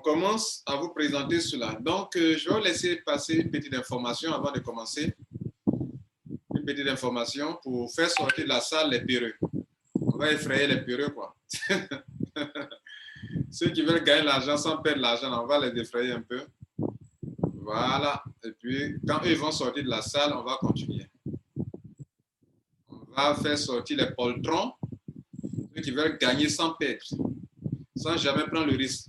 commence à vous présenter cela. Donc, je vais vous laisser passer une petite information avant de commencer. Une petite information pour faire sortir de la salle les peureux. On va effrayer les peureux, quoi. Ceux qui veulent gagner l'argent sans perdre l'argent, on va les effrayer un peu. Voilà. Et puis, quand eux vont sortir de la salle, on va continuer. On va faire sortir les poltrons, ceux qui veulent gagner sans perdre, sans jamais prendre le risque.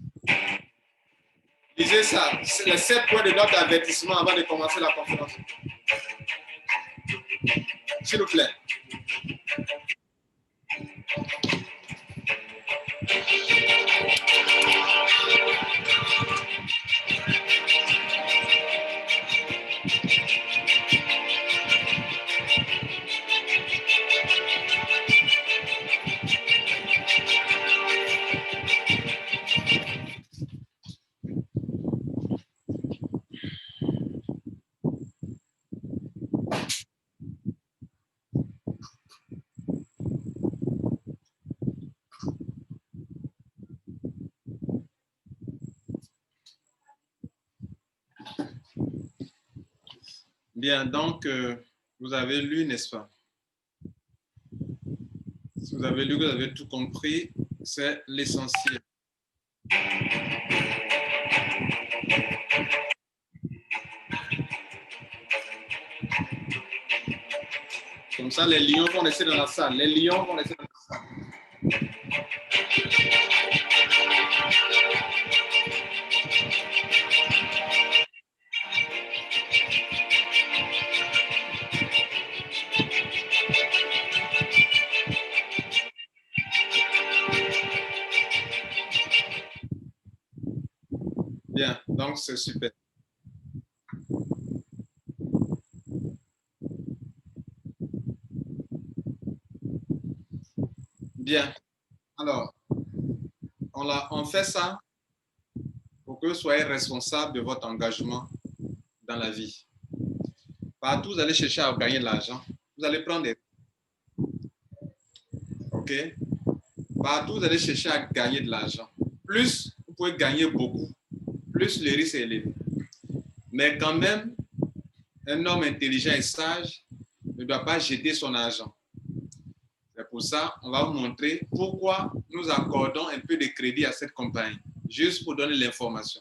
Lisez ça, c'est les 7 points de notre avertissement avant de commencer la conférence. S'il vous plaît. Bien, donc, vous avez lu, n'est-ce pas? Si vous avez lu, vous avez tout compris, c'est l'essentiel. Comme ça, les lions vont rester dans la salle. Les lions vont rester dans la salle. Bien, donc c'est super. Bien, alors, on fait ça pour que vous soyez responsable de votre engagement dans la vie. Partout, vous allez chercher à gagner de l'argent. Vous allez prendre des... OK? Partout, vous allez chercher à gagner de l'argent. Plus, vous pouvez gagner beaucoup. Plus, le risque est élevé. Mais quand même, un homme intelligent et sage ne doit pas jeter son argent. C'est pour ça qu'on va vous montrer pourquoi nous accordons un peu de crédit à cette compagnie. Juste pour donner l'information.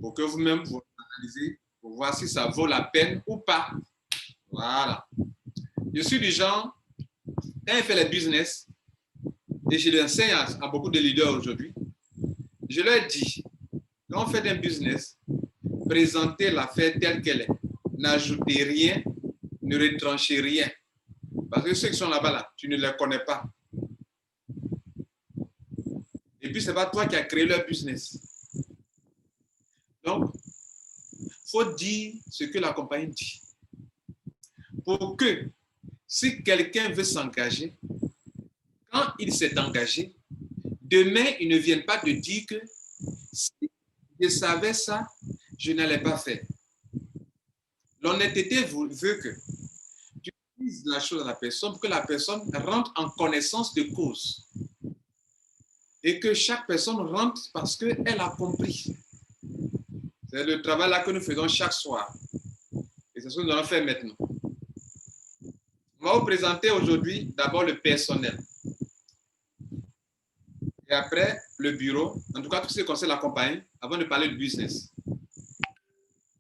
Pour que vous-même vous analysez, pour voir si ça vaut la peine ou pas. Voilà. Je suis du genre, quand je fais les business, et je l'enseigne à beaucoup de leaders aujourd'hui, je leur dis, quand on fait un business, présentez l'affaire telle qu'elle est. N'ajoutez rien, ne retranchez rien. Parce que ceux qui sont là-bas, là, tu ne les connais pas. Et puis, ce n'est pas toi qui as créé leur business. Donc, il faut dire ce que la compagnie dit. Pour que, si quelqu'un veut s'engager, quand il s'est engagé, demain, il ne vienne pas te dire que si je savais ça, je n'allais pas faire. L'honnêteté veut que tu dises la chose à la personne pour que la personne rentre en connaissance de cause. Et que chaque personne rentre parce qu'elle a compris. C'est le travail là que nous faisons chaque soir. Et c'est ce que nous allons faire maintenant. On va vous présenter aujourd'hui d'abord le personnel. Et après, le bureau. En tout cas, tout ce qui concerne la compagnie, avant de parler du business.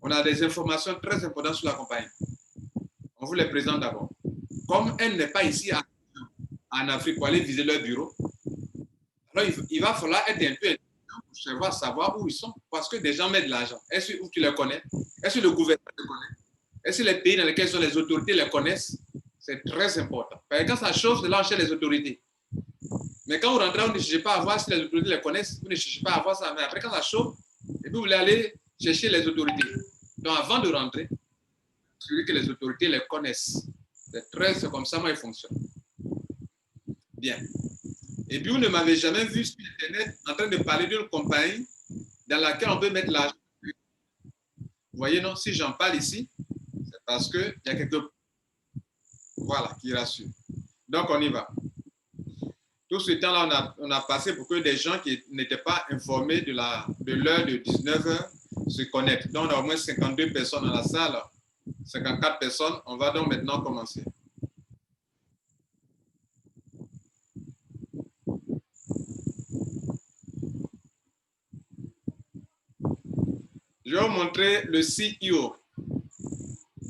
On a des informations très importantes sur la compagnie. On vous les présente d'abord. Comme elle n'est pas ici en Afrique pour aller visiter leur bureau, alors il va falloir être un peu intelligent pour savoir où ils sont. Parce que des gens mettent de l'argent. Est-ce que tu les connais? Est-ce que le gouvernement les connaît? Est-ce que les pays dans lesquels sont les autorités les connaissent? C'est très important. Parce que quand ça chauffe, c'est là on cherche les autorités. Mais quand vous rentrez, vous ne cherchez pas à voir si les autorités les connaissent. Vous ne cherchez pas à voir ça. Mais après, quand ça chauffe, et puis vous voulez aller chercher les autorités. Donc, avant de rentrer, celui que les autorités les connaissent. C'est comme ça, moi, il fonctionne. Bien. Et puis, vous ne m'avez jamais vu sur Internet en train de parler d'une compagnie dans laquelle on peut mettre l'argent. Vous voyez, non? Si j'en parle ici, c'est parce qu'il y a quelque... Voilà, qui rassure. Donc, on y va. Tout ce temps-là, on a passé pour que des gens qui n'étaient pas informés de l'heure de 19 heures se connectent. Donc, on a au moins 52 personnes dans la salle, 54 personnes. On va donc maintenant commencer. Je vais vous montrer le CEO,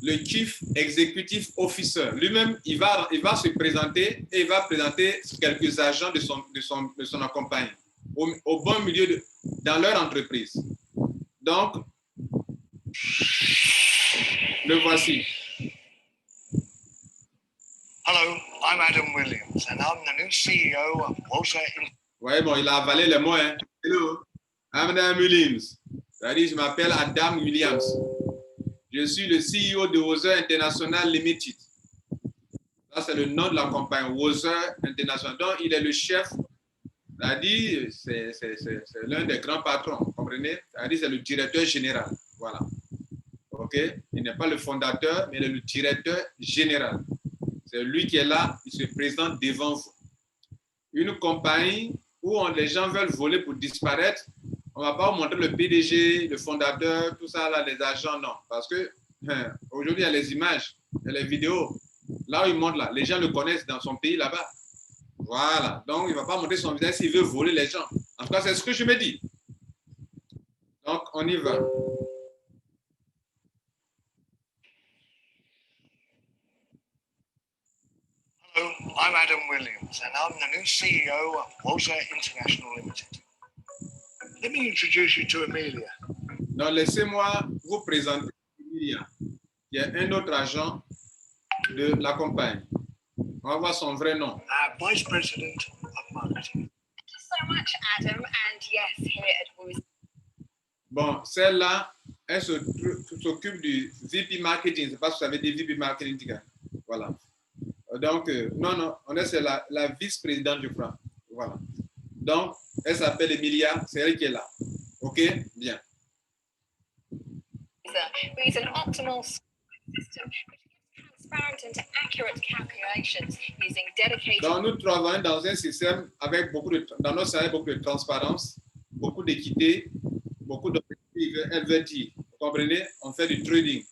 le Chief Executive Officer. Lui-même, il va se présenter et il va présenter quelques agents de son compagnie au bon milieu dans leur entreprise. Donc, le voici. Hello, I'm Adam Williams and I'm the new CEO of Wosa. Ouais, bon, il a avalé les mots. Hein. Hello, I'm Adam Williams. C'est-à-dire, je m'appelle Adam Williams. Je suis le CEO de Wosa International Limited. Ça, c'est le nom de la compagnie, Wosa International. Donc, il est le chef. C'est-à-dire, c'est l'un des grands patrons, vous comprenez? C'est-à-dire, c'est le directeur général. Voilà. OK? Il n'est pas le fondateur, mais il est le directeur général. C'est lui qui est là, il se présente devant vous. Une compagnie où les gens veulent voler pour disparaître, on ne va pas vous montrer le PDG, le fondateur, tout ça, là, les agents, non. Parce que aujourd'hui, il y a les images, il y a les vidéos. Là où il montre, là, les gens le connaissent dans son pays là-bas. Voilà. Donc, il ne va pas montrer son visage s'il veut voler les gens. En tout cas, c'est ce que je me dis. Donc, on y va. Hello, I'm Adam Williams and I'm the new CEO of Wosa International Limited. Let me introduce you to Amelia. Donc, laissez-moi vous présenter Emilia, qui est un autre agent de la compagnie. On va voir son vrai nom. Vice President of Marketing. Thank you so much, Adam. And yes, here at Wosa. Bon, celle-là, elle s'occupe du VP Marketing. Je ne sais pas si vous savez des VP Marketing. Voilà. Donc, non, c'est la vice-présidente du franc. Voilà. Donc, elle s'appelle Emilia, c'est elle qui est là. OK? Bien. We use an optimal system which gives transparent and accurate calculations using dedicated. Donc, nous travaillons dans un système avec beaucoup de transparence, beaucoup d'équité, beaucoup d'objectifs. Elle veut dire, vous comprenez? On fait du trading.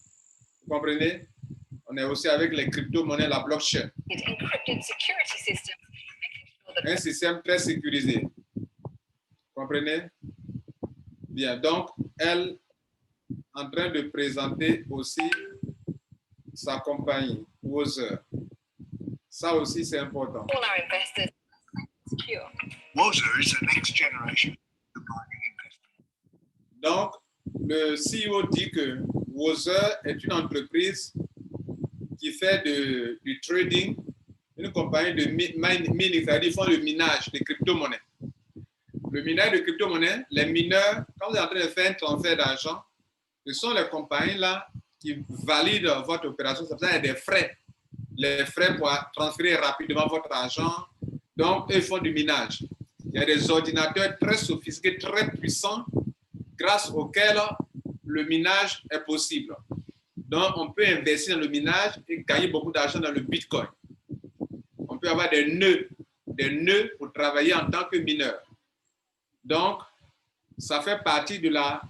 Vous comprenez? On est aussi avec les crypto-monnaies, la blockchain. Encrypted security systems, making sure that Un système très sécurisé. Vous comprenez? Bien, donc, elle est en train de présenter aussi sa compagnie, Wosa. Ça aussi, c'est important. all our investors are secure. Wosa is the next generation of mining investment. Donc, le CEO dit que Wosa est une entreprise qui fait du trading, une compagnie de mining, c'est-à-dire ils font le minage de crypto-monnaies. Le minage de crypto-monnaies, les mineurs, quand vous êtes en train de faire un transfert d'argent, ce sont les compagnies là qui valident votre opération. C'est pour ça qu'il y a des frais. Les frais pour transférer rapidement votre argent. Donc, eux, ils font du minage. Il y a des ordinateurs très sophistiqués, très puissants, grâce auxquels le minage est possible. Donc, on peut investir dans le minage et gagner beaucoup d'argent dans le Bitcoin. On peut avoir des nœuds pour travailler en tant que mineur. Donc, ça fait partie de la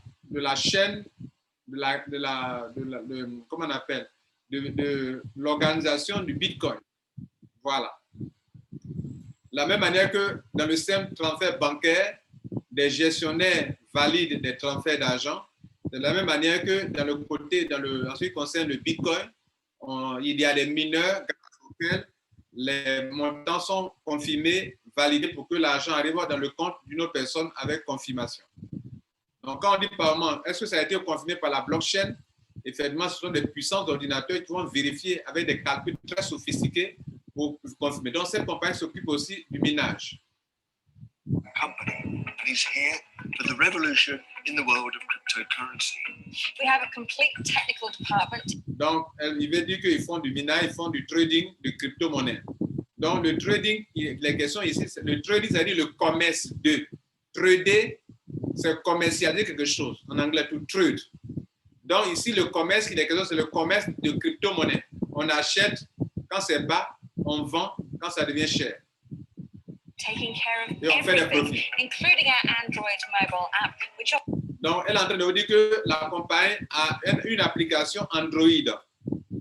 chaîne, comment on appelle, de l'organisation du Bitcoin. Voilà. De la même manière que dans le système de transfert bancaire, des gestionnaires valident des transferts d'argent. De la même manière que dans le côté, en ce qui concerne le Bitcoin, il y a des mineurs grâce auxquels les montants sont confirmés, validés pour que l'argent arrive dans le compte d'une autre personne avec confirmation. Donc, quand on dit par moment, est-ce que ça a été confirmé par la blockchain? Effectivement, ce sont des puissants ordinateurs qui vont vérifier avec des calculs très sophistiqués pour confirmer. Donc, cette compagnie s'occupe aussi du minage. Company and is here for the revolution in the world of cryptocurrency. We have a complete technical department. Donc, il veut dire qu'ils font du minage, ils font du trading de crypto-monnaie. Donc, le trading, les questions ici, le trading, c'est-à-dire le commerce de trader, c'est commercialiser quelque chose. En anglais, to trade. Donc, ici, le commerce qui est question, c'est le commerce de crypto-monnaie. On achète quand c'est bas, on vend quand ça devient cher. taking care of Et on fait des everything, profits. including our Android mobile app, which Donc, elle est en train de vous dire que la compagnie a une application Android.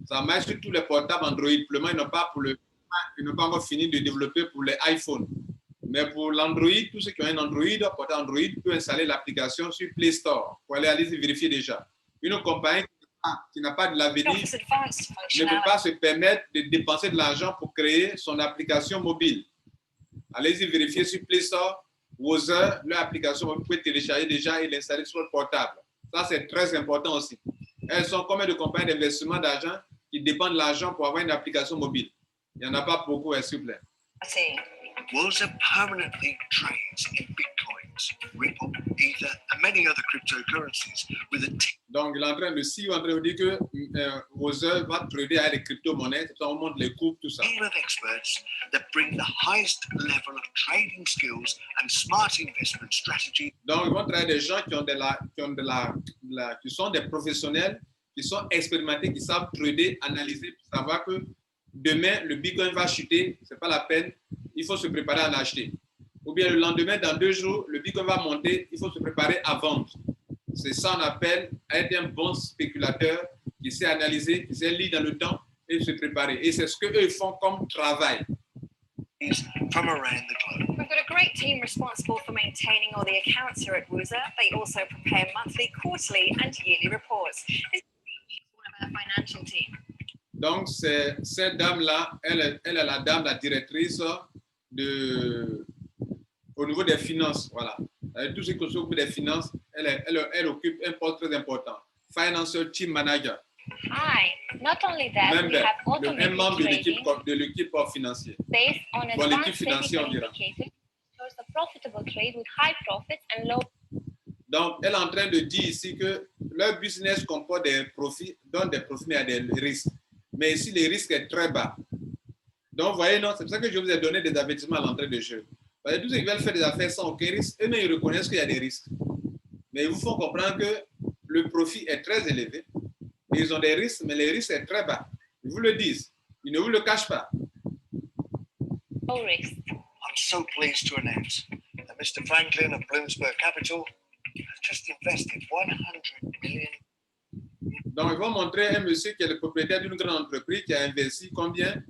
Ça marche sur tous les portables Android. Pour le moment, ils n'ont pas encore fini de développer pour les iPhones. Mais pour l'Android, tous ceux qui ont un Android, portable Android, peuvent installer l'application sur Play Store. Pour aller vérifier déjà. Une compagnie qui n'a pas de l'avenir offers advanced ne peut functionality. pas se permettre de dépenser de l'argent pour créer son application mobile. Allez-y vérifier sur Play Store, Wozer, leur application, vous pouvez télécharger déjà et l'installer sur votre portable. Ça, c'est très important aussi. Elles sont combien de compagnies d'investissement d'argent qui dépendent de l'argent pour avoir une application mobile? Il n'y en a pas beaucoup, s'il vous plaît. Wozer permanently trades in bitcoins, Ripple, Ether, and many other cryptocurrencies with a team Donc, il est en train de vous dire que Wozer va trader avec les crypto-monnaies, ça on montre les cours, tout ça. of experts that bring the highest level of trading skills and smart investment strategies Donc, ils vont travailler des gens qui sont des professionnels, qui sont expérimentés, qui savent trader, analyser, pour savoir que demain, le Bitcoin va chuter, ce n'est pas la peine, il faut se préparer à l'acheter. Ou bien le lendemain, dans 2 jours, le Bitcoin va monter, il faut se préparer à vendre. C'est ça qu'on appelle être un bon spéculateur qui sait analyser, qui sait lire dans le temps et se préparer. Et c'est ce qu'eux font comme travail. from around the globe. We've got a great team responsible for maintaining all the accounts here at Wozer. They also prepare monthly, quarterly, and yearly reports. This is one of our financial team. Donc, cette dame-là, elle est la dame, la directrice au niveau des finances. Voilà. Tout ce qui s'occupe des finances, elle occupe un poste très important. Financial Team Manager. Hi. Not only that, we have Un automated membre de trading l'équipe financière. based on Bon, l'équipe advanced financière, on technical dira. indicators shows the profitable trade with high profits and low. Donc, elle est en train de dire ici que leur business comporte des profits, donne des profits, mais il y a des risques. Mais ici, les risques sont très bas. Donc, vous voyez, non, c'est pour ça que je vous ai donné des avertissements à l'entrée de jeu. Parce que tous ceux qui veulent faire des affaires sans aucun risque, eux-mêmes, ils reconnaissent qu'il y a des risques. Mais ils vous font comprendre que le profit est très élevé. Ils ont des risques, mais les risques sont très bas. Ils vous le disent. Ils ne vous le cachent pas. Low risk. I'm so pleased to announce that Mr. Franklin of Bloomsburg Capital has just invested 100 million. Donc, ils vont montrer un monsieur qui est le propriétaire d'une grande entreprise qui a investi combien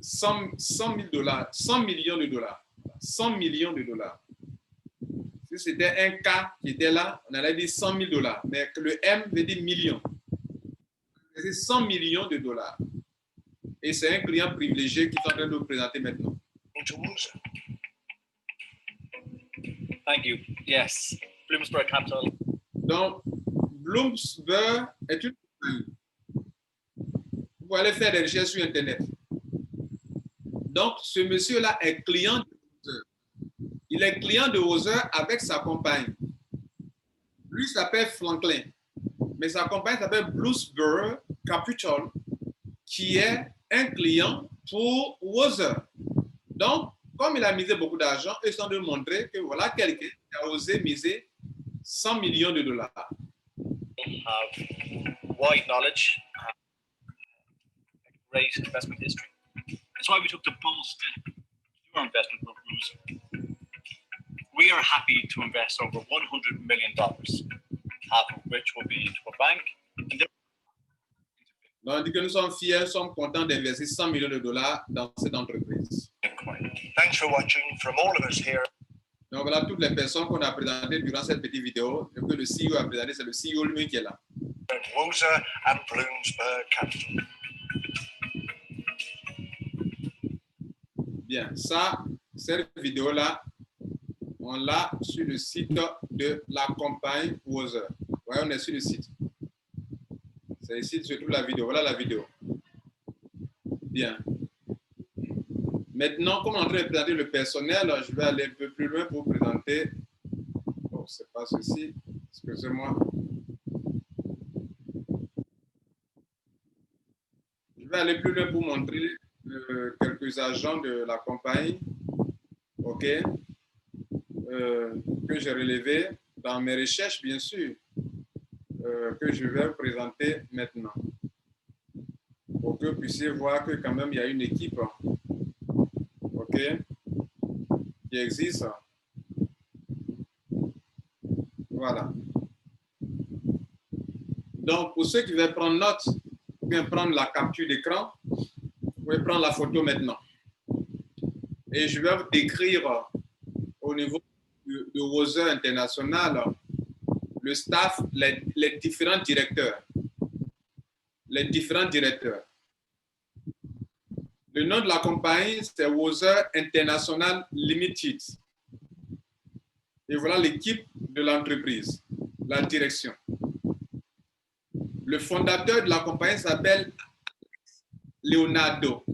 100 000 dollars, 100 millions de dollars. 100 millions de dollars. Si c'était un cas qui était là, on allait dire 100 000 dollars. Mais le M veut dire millions. C'est 100 millions de dollars. Et c'est un client privilégié qui est en train de nous présenter maintenant. Into Wozer. Thank you. Yes, Bloomsburg Capital. Donc, Bloomsburg est une compagnie. Vous pouvez aller faire des recherches sur Internet. Donc, ce monsieur-là est client de Wozer. Il est client de Wozer avec sa compagne. Lui s'appelle Franklin, mais sa compagne s'appelle Bloomsburg Capital, qui est un client pour Wozer. Donc, comme il a misé beaucoup d'argent, ils sont de montrer que voilà quelqu'un qui a osé miser 100 millions de dollars. Have wide knowledge, great investment history. That's why we took the bold step to do our investment with Wozer. We are happy to invest over $100 million, half of which will be into a bank. And Donc, on dit que nous sommes fiers, nous sommes contents d'investir 100 millions de dollars dans cette entreprise. Bitcoin. Thanks for watching from all of us here. Donc, voilà toutes les personnes qu'on a présentées durant cette petite vidéo. Et que le CEO a présenté, c'est le CEO lui qui est là. At Wozer and Bloomsburg Capital. Bien, ça, cette vidéo-là, on l'a sur le site de la compagnie Wozer. Voyez, on est sur le site. C'est ici, surtout la vidéo. Voilà la vidéo. Bien. Maintenant, comme on est en train de présenter le personnel, je vais aller un peu plus loin pour vous présenter. Bon, c'est pas ceci. Excusez-moi. Je vais aller plus loin pour montrer quelques agents de la compagnie. OK. Que j'ai relevé dans mes recherches, bien sûr, que je vais vous présenter maintenant. Pour que vous puissiez voir que quand même, il y a une équipe qui existe. Voilà. Donc, pour ceux qui veulent prendre note, ou bien prendre la capture d'écran, vous pouvez prendre la photo maintenant. Et je vais vous décrire au niveau de Wozer International le staff, les différents directeurs. Les différents directeurs. Le nom de la compagnie, c'est Wozer International Limited. Et voilà l'équipe de l'entreprise, la direction. Le fondateur de la compagnie s'appelle Leonardo.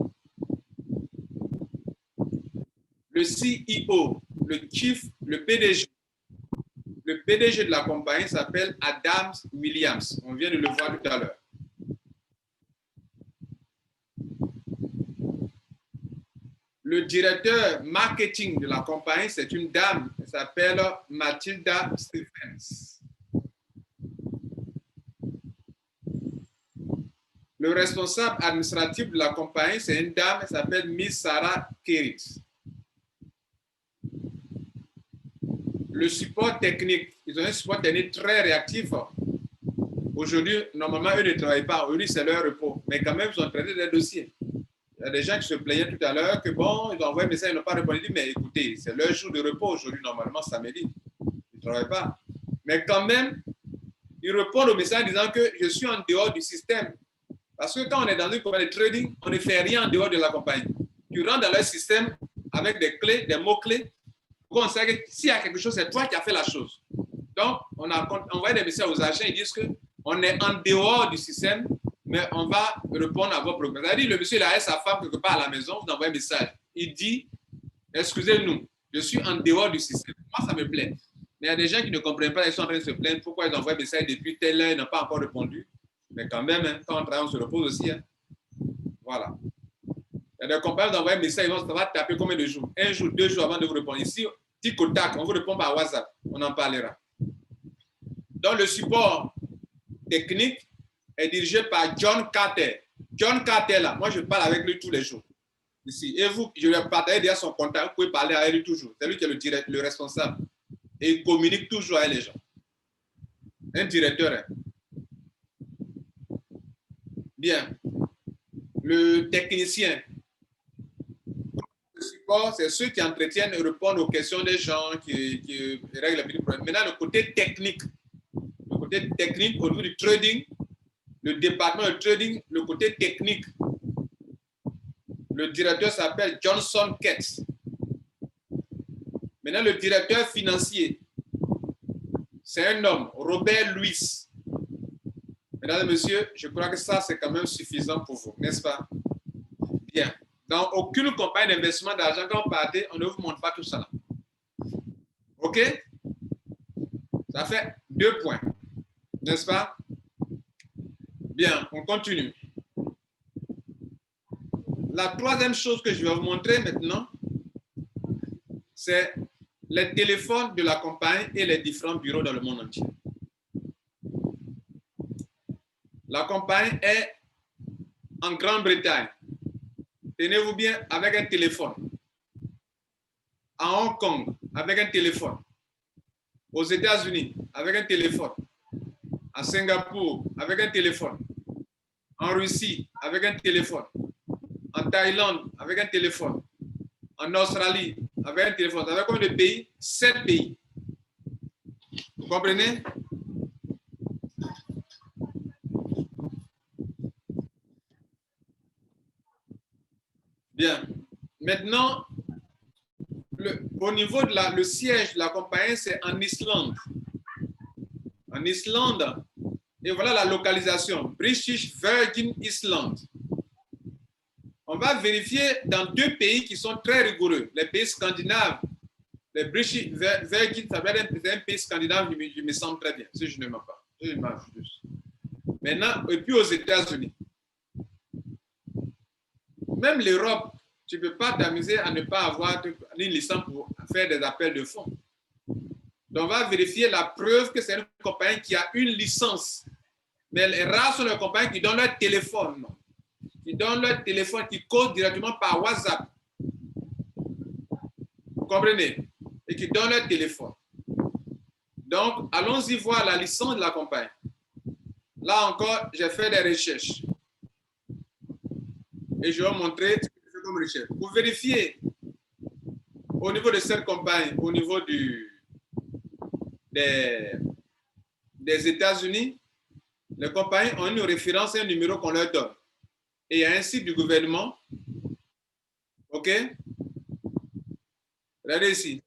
Le CEO, le PDG de la compagnie s'appelle Adam Williams. On vient de le voir tout à l'heure. Le directeur marketing de la compagnie, c'est une dame qui s'appelle Mathilda Stephens. Le responsable administratif de la compagnie, c'est une dame qui s'appelle Miss Sarah Kerit. Le support technique, ils ont un support technique très réactif. Aujourd'hui, normalement, eux ne travaillent pas. Aujourd'hui, c'est leur repos. Mais quand même, ils ont traité des dossiers. Il y a des gens qui se plaignaient tout à l'heure que bon, ils ont envoyé un message, ils n'ont pas répondu. Mais écoutez, c'est leur jour de repos aujourd'hui, normalement, samedi. Ils ne travaillent pas. Mais quand même, ils répondent au message en disant que je suis en dehors du système. Parce que quand on est dans une compagnie de trading, on ne fait rien en dehors de la compagnie. Tu rentres dans leur système avec des clés, des mots-clés. On sait que s'il y a quelque chose, c'est toi qui as fait la chose. Donc, on a envoyé des messages aux agents, ils disent qu'on est en dehors du système, mais on va répondre à vos problèmes. C'est-à-dire, le monsieur, il a sa femme quelque part à la maison, vous envoyez un message. Il dit, excusez-nous, je suis en dehors du système. Moi, ça me plaît. Mais il y a des gens qui ne comprennent pas, ils sont en train de se plaindre pourquoi ils envoient un message depuis telle heure, ils n'ont pas encore répondu. Mais quand même, hein, quand on travaille, on se repose aussi. Hein. Voilà. Il y a des compagnies qui envoient un message, ça va taper combien de jours? 1 jour, 2 jours avant de vous répondre. Ici, tic au tac, on vous répond par WhatsApp. On en parlera. Donc, le support technique est dirigé par John Carter. John Carter, là, moi, je parle avec lui tous les jours. Ici. Et vous, je vais partager déjà son contact. Vous pouvez parler avec lui toujours. C'est lui qui est le responsable. Et il communique toujours avec les gens. Un directeur. Hein. Bien. Le technicien. Le support, c'est ceux qui entretiennent et répondent aux questions des gens, qui règlent les petits problèmes. Maintenant, le côté technique. Le côté technique au niveau du trading, le département de trading, le côté technique. Le directeur s'appelle Johnson Ketz. Maintenant, le directeur financier, c'est un homme, Robert Louis. Mesdames et messieurs, je crois que ça, c'est quand même suffisant pour vous, n'est-ce pas? Bien. Dans aucune compagnie d'investissement d'argent, quand on partez, on ne vous montre pas tout ça. OK? Ça fait 2 points. N'est-ce pas? Bien, on continue. La troisième chose que je vais vous montrer maintenant, c'est les téléphones de la compagnie et les différents bureaux dans le monde entier. La compagnie est en Grande-Bretagne. Tenez-vous bien, avec un téléphone. À Hong Kong, avec un téléphone. Aux États-Unis, avec un téléphone. À Singapour, avec un téléphone. En Russie, avec un téléphone. En Thaïlande, avec un téléphone. En Australie, avec un téléphone. Avec combien de pays? 7 pays. Vous comprenez? Bien. Maintenant, au niveau de le siège de la compagnie, c'est en Islande. En Islande. Et voilà la localisation. British Virgin Islands. On va vérifier dans 2 pays qui sont très rigoureux. Les pays scandinaves. Les British Virgin, ça va être un pays scandinave, je me sens très bien, si je ne m'en pas. Je ne m'en plus. Maintenant, et puis aux États-Unis. Même l'Europe, tu ne peux pas t'amuser à ne pas avoir une licence pour faire des appels de fonds. Donc, on va vérifier la preuve que c'est une compagnie qui a une licence. Mais les rares sont les compagnies qui donnent leur téléphone. Qui donnent leur téléphone, qui causent directement par WhatsApp. Vous comprenez? Et qui donnent leur téléphone. Donc, allons-y voir la licence de la compagnie. Là encore, j'ai fait des recherches. Et je vais vous montrer ce que j'ai fait comme recherche. Vous vérifiez au niveau de cette compagnie, au niveau des États-Unis, les compagnies ont une référence et un numéro qu'on leur donne. Et il y a un site du gouvernement. OK? Regardez ici.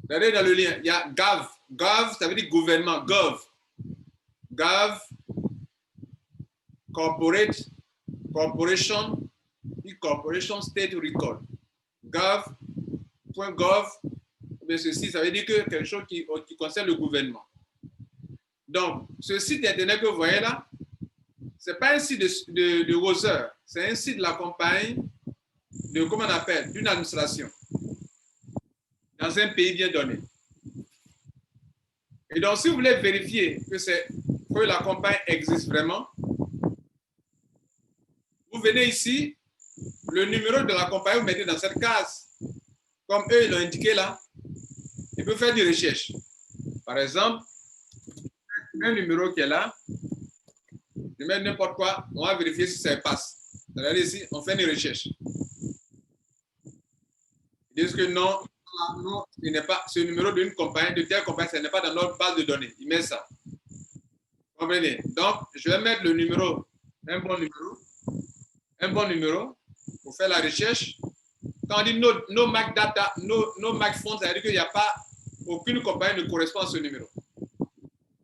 Regardez dans le lien. Il y a GOV. GOV, ça veut dire gouvernement. GOV. GOV. Corporation State Record. Gov.gov. Mais ceci, ça veut dire que quelque chose qui concerne le gouvernement. Donc, ce site internet que vous voyez là, ce n'est pas un site de Wozer, c'est un site de la compagnie de, comment on appelle, d'une administration dans un pays bien donné. Et donc, si vous voulez vérifier que la compagnie existe vraiment, vous venez ici, le numéro de la compagnie, vous mettez dans cette case. Comme eux, ils l'ont indiqué là, et peut faire des recherches. Par exemple, un numéro qui est là, je mets n'importe quoi, on va vérifier si ça passe. Regardez ici, on fait une recherche. Ils disent que non, ce n'est pas ce numéro d'une compagnie, de telle compagnie, ce n'est pas dans notre base de données. Ils mettent ça. Vous comprenez? Donc, je vais mettre le numéro, un bon numéro pour faire la recherche. Quand on dit no MAC data, no MAC phone, ça veut dire qu'il n'y a pas aucune compagnie ne correspond à ce numéro.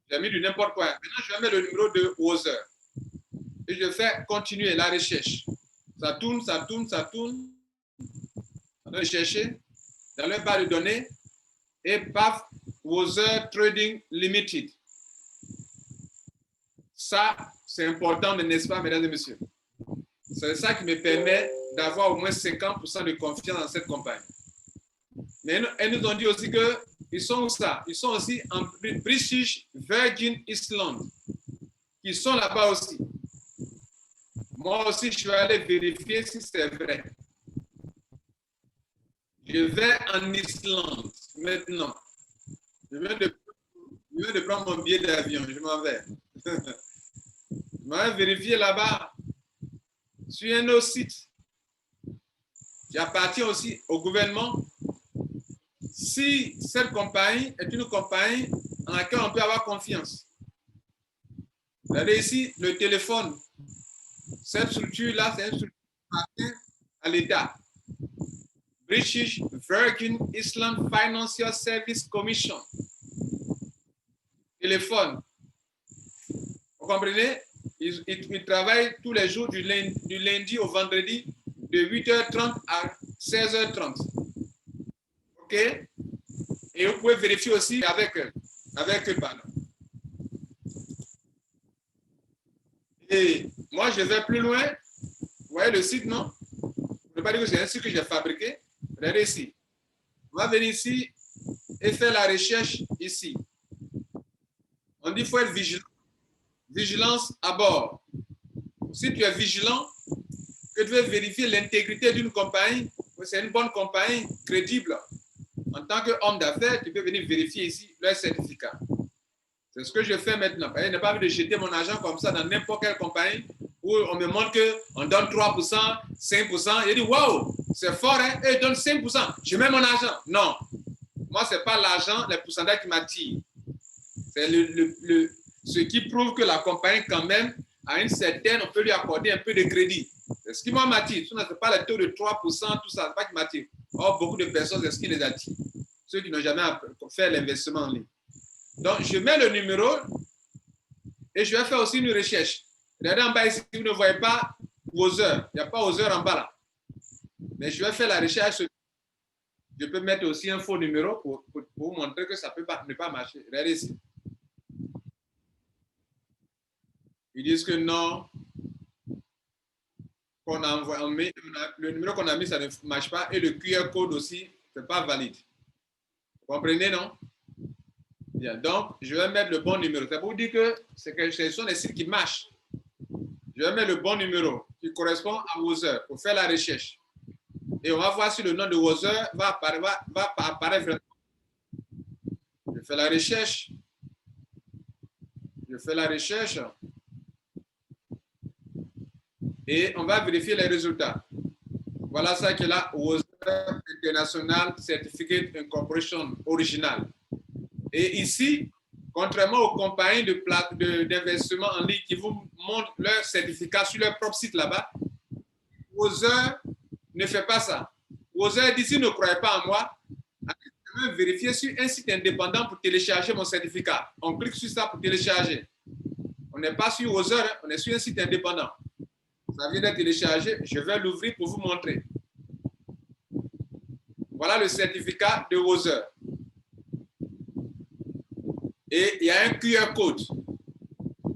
J'ai mis du n'importe quoi. Maintenant, je vais mettre le numéro de Wozer. Et je fais continuer la recherche. Ça tourne. On va chercher dans leur base de données et paf, Wozer Trading Limited. Ça, c'est important, n'est-ce pas, mesdames et messieurs? C'est ça qui me permet d'avoir au moins 50% de confiance dans cette compagnie. Mais elles nous ont dit aussi qu'ils sont où ça? Ils sont aussi en British Virgin Islands, qui sont là-bas aussi. Moi aussi, je vais aller vérifier si c'est vrai. Je vais en Islande maintenant. Je viens de prendre mon billet d'avion, je m'en vais. Je vais vérifier là-bas sur un autre site qui appartient aussi au gouvernement. Si cette compagnie est une compagnie en laquelle on peut avoir confiance. Regardez ici, le téléphone. Cette structure-là, c'est une structure qui appartient à l'État. British Virgin Islands Financial Service Commission. Téléphone. Vous comprenez? Ils travaillent tous les jours du lundi au vendredi de 8h30 à 16h30. OK? Et vous pouvez vérifier aussi avec eux. Pardon. Et moi, je vais plus loin. Vous voyez le site, non? Je ne veux pas dire que c'est un site que j'ai fabriqué. Regardez ici. On va venir ici et faire la recherche ici. On dit qu'il faut être vigilant. Vigilance à bord. Si tu es vigilant, que tu veux vérifier l'intégrité d'une compagnie, c'est une bonne compagnie, crédible. En tant qu'homme d'affaires, tu peux venir vérifier ici leur certificat. C'est ce que je fais maintenant. Je n'ai pas envie de jeter mon argent comme ça dans n'importe quelle compagnie où on me montre qu'on donne 3%, 5%. Je dis, waouh, c'est fort, hein? Et ils donnent 5%. Je mets mon argent. Non. Moi, ce n'est pas l'argent, les pourcentages qui m'attirent. C'est ce qui prouve que la compagnie, quand même, à une certaine, on peut lui accorder un peu de crédit. C'est ce qui m'attire. Ce n'est pas le taux de 3%, tout ça, ce n'est pas qui m'attire. Or, beaucoup de personnes, c'est ce qui les attire. Ceux qui n'ont jamais fait l'investissement en ligne. Donc, je mets le numéro et je vais faire aussi une recherche. Regardez en bas ici, vous ne voyez pas Wozer. Il n'y a pas Wozer en bas là. Mais je vais faire la recherche. Je peux mettre aussi un faux numéro pour vous montrer que ça ne peut pas, ne pas marcher. Regardez ici. Ils disent que non, le numéro qu'on a mis, ça ne marche pas. Et le QR code aussi, ce n'est pas valide. Vous comprenez, non? Bien, donc, je vais mettre le bon numéro. Ça vous dire que ce sont des sites qui marchent. Je vais mettre le bon numéro qui correspond à Wozer pour faire la recherche. Et on va voir si le nom de Wozer va apparaître vraiment. Je fais la recherche. Et on va vérifier les résultats. Voilà ça qui est là, Wozer International Certificate Incorporation original. Et ici, contrairement aux compagnies d'investissement en ligne qui vous montrent leur certificat sur leur propre site là-bas, Wozer ne fait pas ça. Wozer dit, si vous ne croyez pas en moi, je vais vérifier sur un site indépendant pour télécharger mon certificat. On clique sur ça pour télécharger. On n'est pas sur Wozer, on est sur un site indépendant. Ça vient d'être téléchargé, je vais l'ouvrir pour vous montrer. Voilà le certificat de Wozer. Et il y a un QR code.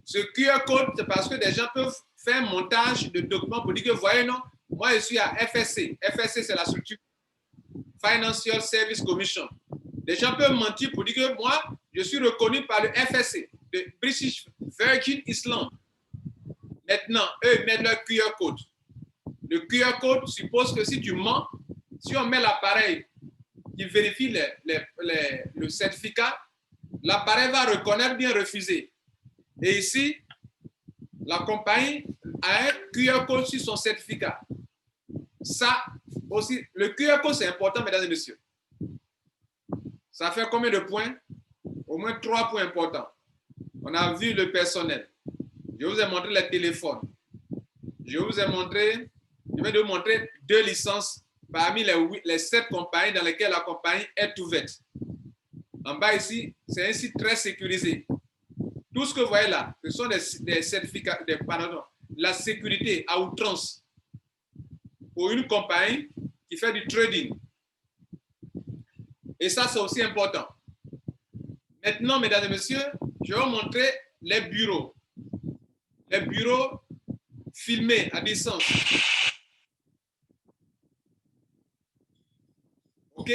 Ce QR code, c'est parce que des gens peuvent faire un montage de documents pour dire que, voyez, non, moi je suis à FSC. FSC, c'est la structure Financial Service Commission. Des gens peuvent mentir pour dire que moi, je suis reconnu par le FSC, le British Virgin Islands. Maintenant, eux mettent leur QR code. Le QR code suppose que si tu mens, si on met l'appareil qui vérifie le certificat, l'appareil va reconnaître bien refuser. Et ici, la compagnie a un QR code sur son certificat. Ça aussi, le QR code, c'est important, mesdames et messieurs. Ça fait combien de points? Au moins 3 points importants. On a vu le personnel. Je vous ai montré les téléphones. Je vais vous montrer 2 licences parmi les 7 compagnies dans lesquelles la compagnie est ouverte. En bas ici, c'est un site très sécurisé. Tout ce que vous voyez là, ce sont des certificats, la sécurité à outrance pour une compagnie qui fait du trading. Et ça, c'est aussi important. Maintenant, mesdames et messieurs, je vais vous montrer les bureaux. Les bureaux filmés à distance. OK?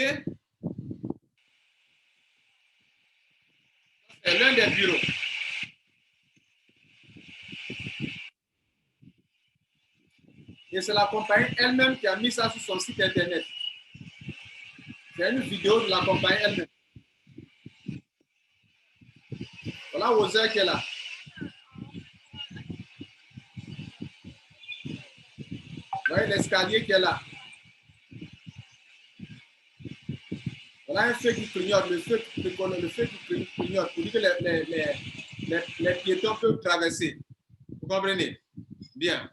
C'est l'un des bureaux. Et c'est la compagnie elle-même qui a mis ça sur son site internet. C'est une vidéo de la compagnie elle-même. Voilà Wozer qui est là. Vous voyez l'escalier qui est là. Voilà un feu qui clignote, le feu qui clignote pour dire que les piétons peuvent traverser. Vous comprenez? Bien.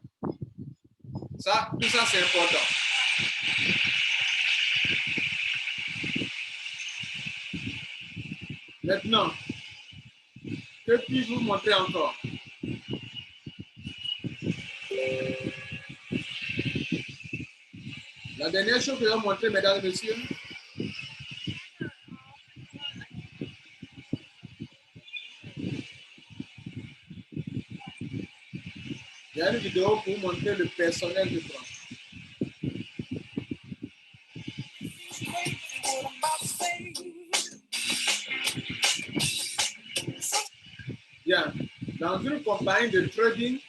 Ça, tout ça, c'est important. Maintenant, que puis-je vous montrer encore? La dernière chose que je vais vous montrer, mesdames et messieurs, il y a une vidéo pour vous montrer le personnel de France. Bien. Dans une compagnie de trading,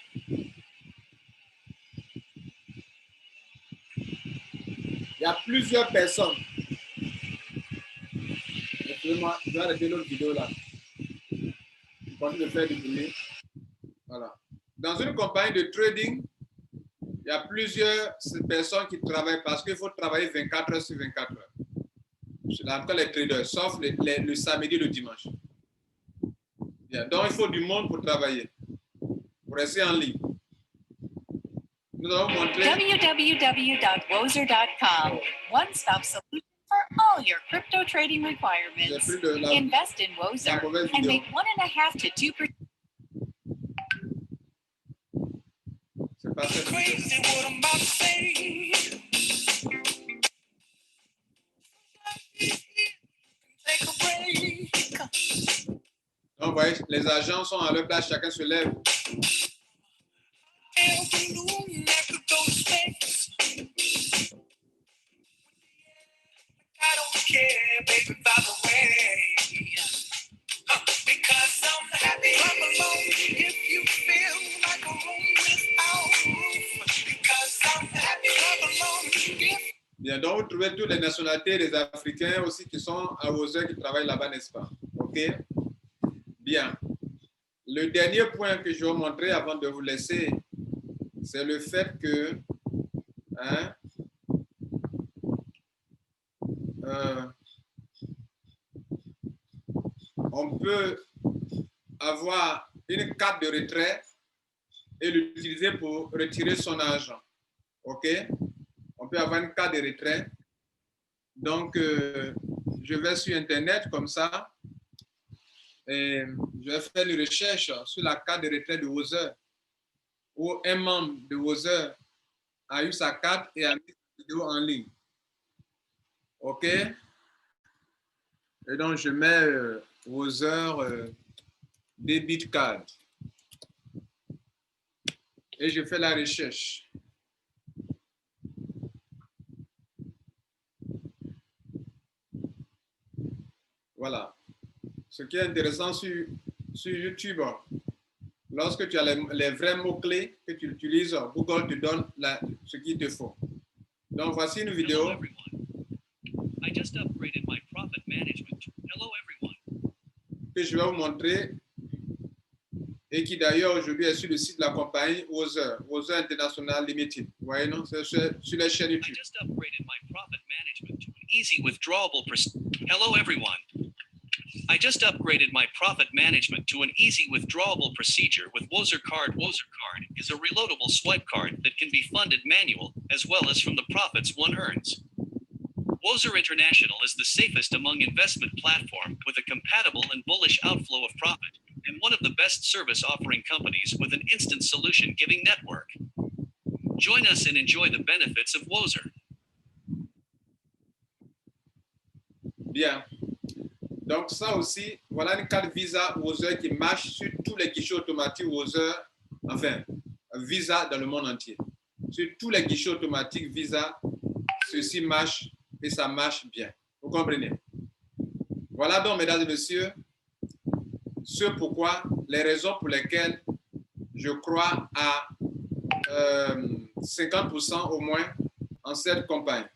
il y a plusieurs personnes. Excusez-moi, je vais arrêter l'autre vidéo là. Je continue de faire du bruit. Voilà. Dans une compagnie de trading, il y a plusieurs personnes qui travaillent parce qu'il faut travailler 24 heures sur 24 heures. C'est en tout cas les traders, sauf le samedi et le dimanche. Bien. Donc, il faut du monde pour travailler, pour rester en ligne. Nous allons montrer www.wozer.com, one-stop solution for all your crypto trading requirements. Invest in Wozer and make 1.5 to 2%. C'est pas ça. Donc, vous voyez, les agents sont à leur place, chacun se lève. Bien. Bien, donc vous trouvez toutes les nationalités des Africains aussi qui sont à Wozer, qui travaillent là-bas, n'est-ce pas? OK? Bien. Le dernier point que je vais vous montrer avant de vous laisser, c'est le fait que hein, on peut avoir une carte de retrait et l'utiliser pour retirer son argent. OK? On peut avoir une carte de retrait. Donc, je vais sur Internet comme ça et je vais faire une recherche sur la carte de retrait de Wozer où un membre de Wozer a eu sa carte et a mis sa vidéo en ligne. OK? Et donc, je mets Wozer debit card et je fais la recherche. Voilà. Ce qui est intéressant sur YouTube, lorsque tu as les vrais mots-clés que tu utilises, Google te donne ce qu'il te faut. Donc, voici une vidéo. I just upgraded my profit management. Hello everyone. Que je vais vous montrer et qui d'ailleurs aujourd'hui est sur le site de la compagnie Wozer International Limited. Vous voyez, non? C'est sur la chaîne YouTube. I just upgraded my profit management to an easy withdrawable Hello everyone. I just upgraded my profit management to an easy withdrawable procedure with Wozer Card. Wozer Card is a reloadable swipe card that can be funded manual as well as from the profits one earns. Wozer International is the safest among investment platform with a compatible and bullish outflow of profit, and one of the best service offering companies with an instant solution giving network. Join us and enjoy the benefits of Wozer. Bien. Donc ça aussi, voilà une carte Visa Wozer qui marche sur tous les guichets automatiques Wozer, enfin, Visa dans le monde entier. Sur tous les guichets automatiques Visa, ceci marche et ça marche bien. Vous comprenez? Voilà donc, mesdames et messieurs, les raisons pour lesquelles je crois à 50% au moins en cette compagnie.